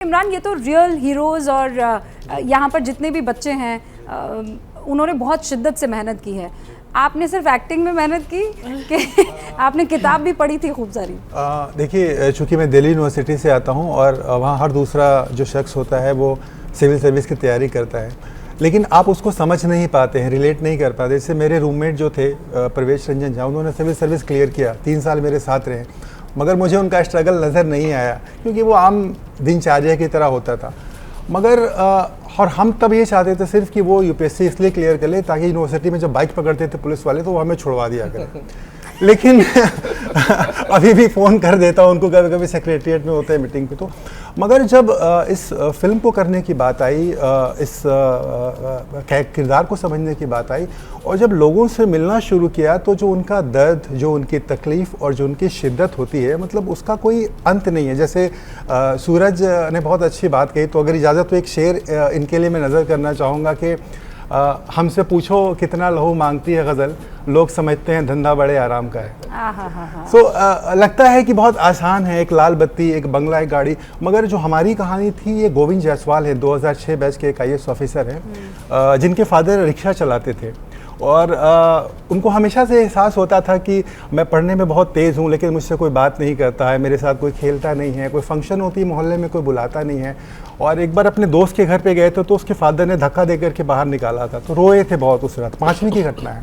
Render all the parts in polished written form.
इमरान, ये तो real heroes और यहाँ पर जितने भी बच्चे हैं उन्होंने बहुत शिद्दत से मेहनत की है। आपने सिर्फ एक्टिंग में मेहनत की कि आपने किताब भी पढ़ी थी खूब सारी? देखिए, चूँकि मैं दिल्ली यूनिवर्सिटी से आता हूँ और वहाँ हर दूसरा जो शख्स होता है वो सिविल सर्विस की तैयारी करता है, लेकिन आप उसको समझ नहीं पाते हैं, रिलेट नहीं कर पाते। जैसे मेरे रूममेट जो थे प्रवेश रंजन झा, उन्होंने सिविल सर्विस क्लियर किया, 3 साल मेरे साथ रहे, मगर मुझे उनका स्ट्रगल नज़र नहीं आया क्योंकि वो आम दिनचर्या की तरह होता था। मगर और हम तब ये चाहते थे सिर्फ कि वो यूपीएससी इसलिए क्लियर कर ले ताकि यूनिवर्सिटी में जब बाइक पकड़ते थे पुलिस वाले तो वो हमें छुड़वा दिया करें। लेकिन अभी भी फ़ोन कर देता हूँ उनको, कभी कभी सेक्रेटरिएट में होते हैं मीटिंग पे। तो मगर जब इस फिल्म को करने की बात आई, इस किरदार को समझने की बात आई और जब लोगों से मिलना शुरू किया तो जो उनका दर्द, जो उनकी तकलीफ़ और जो उनकी शिद्दत होती है, मतलब उसका कोई अंत नहीं है। जैसे सूरज ने बहुत अच्छी बात कही, तो अगर इजाज़त तो एक शेर इनके लिए मैं नज़र करना चाहूँगा कि हमसे पूछो कितना लहू मांगती है गज़ल, लोग समझते हैं धंधा बड़े आराम का है। सो लगता है कि बहुत आसान है, एक लाल बत्ती, एक बंगला, एक गाड़ी, मगर जो हमारी कहानी थी ये गोविंद जायसवाल है, 2006 बैच के एक IAS ऑफिसर हैं जिनके फादर रिक्शा चलाते थे और उनको हमेशा से एहसास होता था कि मैं पढ़ने में बहुत तेज़ हूँ लेकिन मुझसे कोई बात नहीं करता है, मेरे साथ कोई खेलता नहीं है, कोई फंक्शन होती है मोहल्ले में कोई बुलाता नहीं है। और एक बार अपने दोस्त के घर पे गए थे तो उसके फादर ने धक्का दे करके बाहर निकाला था, तो रोए थे बहुत उस रात। 5वीं की घटना है।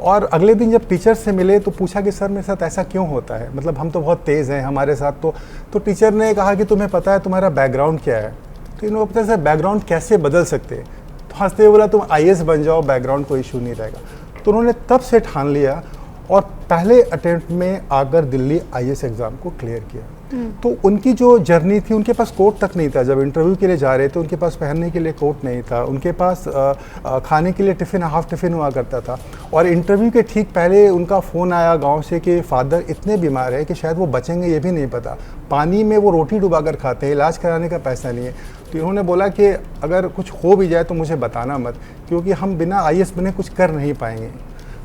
और अगले दिन जब टीचर से मिले तो पूछा कि सर मेरे साथ ऐसा क्यों होता है, मतलब हम तो बहुत तेज़ हैं हमारे साथ। तो टीचर ने कहा कि तुम्हें पता है तुम्हारा बैकग्राउंड क्या है? तो इन्होंने पता है बैकग्राउंड कैसे बदल सकते, तो हंसते हुए बोला तुम IAS बन जाओ, बैकग्राउंड कोई इशू नहीं रहेगा। तो उन्होंने तब से ठान लिया और पहले अटेम्प्ट में आकर दिल्ली IAS एग्ज़ाम को क्लियर किया। तो उनकी जो जर्नी थी, उनके पास कोट तक नहीं था, जब इंटरव्यू के लिए जा रहे थे उनके पास पहनने के लिए कोट नहीं था, उनके पास खाने के लिए टिफ़िन, हाफ टिफ़िन हुआ करता था। और इंटरव्यू के ठीक पहले उनका फ़ोन आया गांव से कि फ़ादर इतने बीमार है कि शायद वो बचेंगे ये भी नहीं पता, पानी में वो रोटी डुबा कर खाते हैं, इलाज कराने का पैसा नहीं है। तो इन्होंने बोला कि अगर कुछ हो भी जाए तो मुझे बताना मत, क्योंकि हम बिना IAS बने कुछ कर नहीं पाएंगे।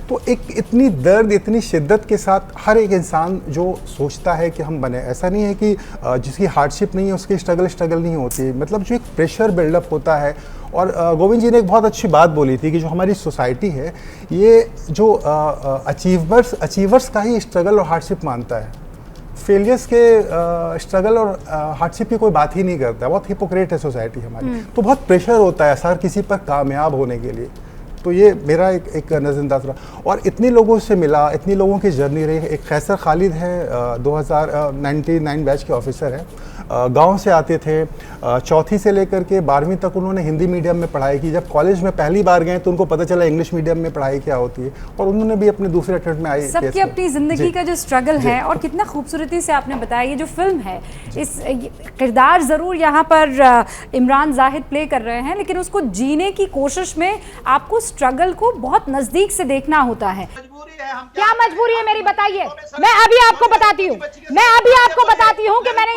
तो एक इतनी दर्द, इतनी शिद्दत के साथ हर एक इंसान जो सोचता है कि हम बने, ऐसा नहीं है कि जिसकी हार्डशिप नहीं है उसकी स्ट्रगल नहीं होती है, मतलब जो एक प्रेशर बिल्डअप होता है। और गोविंद जी ने एक बहुत अच्छी बात बोली थी कि जो हमारी सोसाइटी है ये जो अचीवर्स का ही स्ट्रगल और हार्डशिप मानता है, फेलियर्स के स्ट्रगल और हार्डशिप की कोई बात ही नहीं करता है। बहुत हिपोक्रेट है सोसाइटी हमारी। तो बहुत प्रेशर होता है हर किसी पर कामयाब होने के लिए। तो ये मेरा एक नज़रअंदाज रहा और इतने लोगों से मिला, इतनी लोगों की जर्नी रही। एक कैसर खालिद है, 2099 बैच के ऑफिसर हैं, गांव से आते थे, चौथी से लेकर के 12वीं तक उन्होंने हिंदी मीडियम में पढ़ाई की। जब कॉलेज में पहली बार गए तो उनको पता चला इंग्लिश मीडियम में पढ़ाई क्या होती है और उन्होंने भी अपने दूसरे अटेम्प्ट में आई। सबकी अपनी ज़िंदगी का जो स्ट्रगल है और कितना खूबसूरती से आपने बताया। ये जो फिल्म है, इस किरदार ज़रूर यहाँ पर इमरान जाहिद प्ले कर रहे हैं, लेकिन उसको जीने की कोशिश में आपको स्ट्रगल को बहुत नज़दीक से देखना होता है। क्या मजबूरी है मेरी, बताइए। मैं अभी आपको बताती हूँ कि मैंने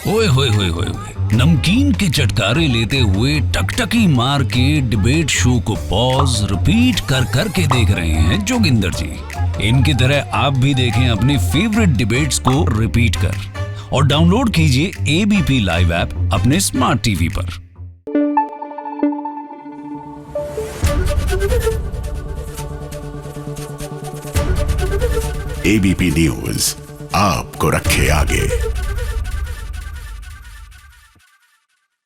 ओए होए होए होए, नमकीन के चटकारे लेते हुए टकटकी मार के डिबेट शो को पॉज रिपीट कर कर के देख रहे हैं जोगिंदर जी। इनकी तरह आप भी देखें अपनी फेवरेट डिबेट्स को रिपीट कर और डाउनलोड कीजिए ABP लाइव ऐप अपने स्मार्ट टीवी पर। ABP न्यूज आपको रखे आगे।